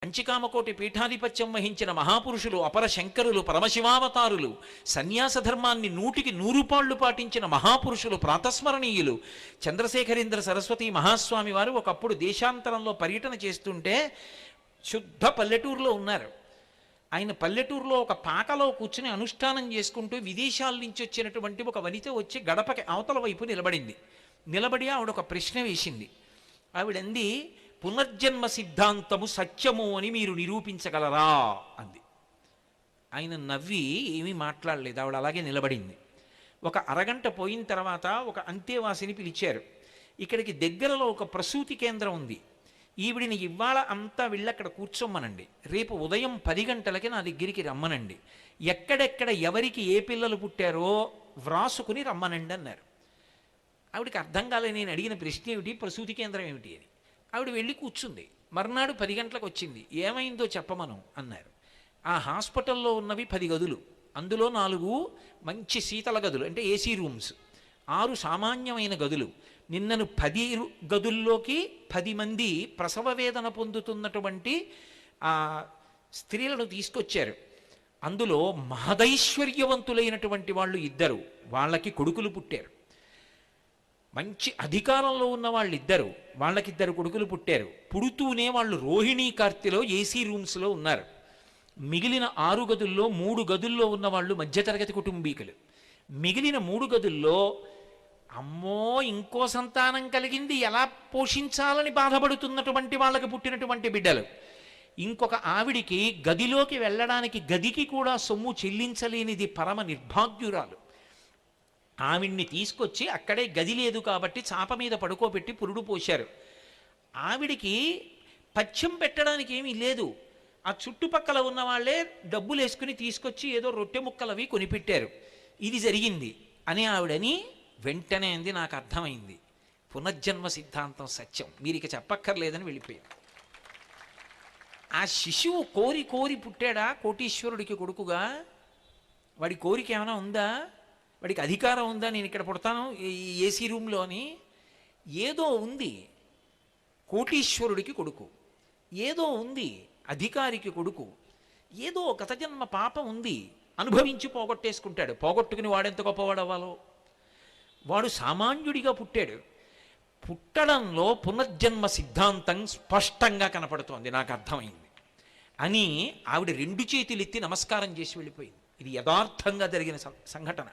కంచికామకోటి పీఠాధిపత్యం వహించిన మహాపురుషులు, అపర శంకరులు, పరమశివావతారులు, సన్యాస ధర్మాన్ని 100కి 100 పాళ్ళు పాటించిన మహాపురుషులు, ప్రాతస్మరణీయులు. చంద్రశేఖరేంద్ర సరస్వతి మహాస్వామి వారు ఒకప్పుడు దేశాంతరంలో పర్యటన చేస్తుంటే శుద్ధ పల్లెటూరులో ఉన్నారు. ఆయన పల్లెటూరులో ఒక పాకలో కూర్చుని అనుష్ఠానం చేసుకుంటూ విదేశాల నుంచి వచ్చినటువంటి ఒక వనిత వచ్చి గడపకి అవతల వైపు నిలబడింది. నిలబడి ఆవిడ ఒక ప్రశ్న వేసింది. ఆవిడంది, పునర్జన్మ సిద్ధాంతము సత్యము అని మీరు నిరూపించగలరా అంది. ఆయన నవ్వి ఏమీ మాట్లాడలేదు. ఆవిడ అలాగే నిలబడింది. ఒక అరగంట పోయిన తర్వాత ఒక అంతేవాసిని పిలిచారు. ఇక్కడికి దగ్గరలో ఒక ప్రసూతి కేంద్రం ఉంది, ఈవిడిని ఇవాళ అంతా వెళ్ళి అక్కడ కూర్చోమ్మనండి, రేపు ఉదయం 10 గంటలకి నా దగ్గరికి రమ్మనండి, ఎక్కడెక్కడ ఎవరికి ఏ పిల్లలు పుట్టారో వ్రాసుకుని రమ్మనండి అన్నారు. ఆవిడికి అర్థం కాలేదు. నేను అడిగిన ప్రశ్న ఏమిటి, ప్రసూతి కేంద్రం ఏమిటి అని. ఆవిడ వెళ్ళి కూర్చుంది. మర్నాడు 10 గంటలకు వచ్చింది. ఏమైందో చెప్పమను అన్నారు. ఆ హాస్పిటల్లో ఉన్నవి 10 గదులు, అందులో 4 మంచి శీతల గదులు అంటే ఏసీ రూమ్స్, 6 సామాన్యమైన గదులు. నిన్నను 10 గదుల్లోకి 10 మంది ప్రసవ వేదన పొందుతున్నటువంటి స్త్రీలను తీసుకొచ్చారు. అందులో మహదైశ్వర్యవంతులైనటువంటి వాళ్ళు 2, వాళ్ళకి కొడుకులు పుట్టారు. మంచి అధికారంలో ఉన్న వాళ్ళు 2, వాళ్ళకి 2 కొడుకులు పుట్టారు. పుడుతూనే వాళ్ళు రోహిణీ కార్తెలో ఏసీ రూమ్స్లో ఉన్నారు. మిగిలిన 6 గదుల్లో 3 గదుల్లో ఉన్న వాళ్ళు మధ్యతరగతి కుటుంబీకులు. మిగిలిన 3 గదుల్లో అమ్మో ఇంకో సంతానం కలిగింది, ఎలా పోషించాలని బాధపడుతున్నటువంటి వాళ్ళకి పుట్టినటువంటి బిడ్డలు. ఇంకొక ఆవిడికి గదిలోకి వెళ్ళడానికి గదికి కూడా సొమ్ము చెల్లించలేనిది పరమ నిర్భాగ్యురాలు. ఆవిడ్ని తీసుకొచ్చి అక్కడే గది లేదు కాబట్టి చాప మీద పడుకోబెట్టి పురుడు పోశారు. ఆవిడికి పథ్యం పెట్టడానికి ఏమీ లేదు. ఆ చుట్టుపక్కల ఉన్న వాళ్ళే డబ్బులు వేసుకుని తీసుకొచ్చి ఏదో రొట్టె ముక్కలవి కొనిపెట్టారు. ఇది జరిగింది అని ఆవిడని వెంటనే అంది, నాకు అర్థమైంది, పునర్జన్మ సిద్ధాంతం సత్యం, మీరు ఇక చెప్పక్కర్లేదని వెళ్ళిపోయారు. ఆ శిశువు కోరి కోరి పుట్టాడా కోటీశ్వరుడికి కొడుకుగా? వాడి కోరిక ఏమైనా ఉందా? వాడికి అధికారం ఉందా నేను ఇక్కడ పుడతాను ఈ ఏసీ రూమ్లోని? ఏదో ఉంది, కోటీశ్వరుడికి కొడుకు, ఏదో ఉంది అధికారికి కొడుకు, ఏదో గత జన్మ పాపం ఉంది, అనుభవించి పోగొట్టేసుకుంటాడు. పోగొట్టుకుని వాడెంత గొప్పవాడు అవ్వాలో. వాడు సామాన్యుడిగా పుట్టాడు. పుట్టడంలో పునర్జన్మ సిద్ధాంతం స్పష్టంగా కనపడుతోంది, నాకు అర్థమైంది అని ఆవిడ 2 చేతులు ఎత్తి నమస్కారం చేసి వెళ్ళిపోయింది. ఇది యథార్థంగా జరిగిన సంఘటన.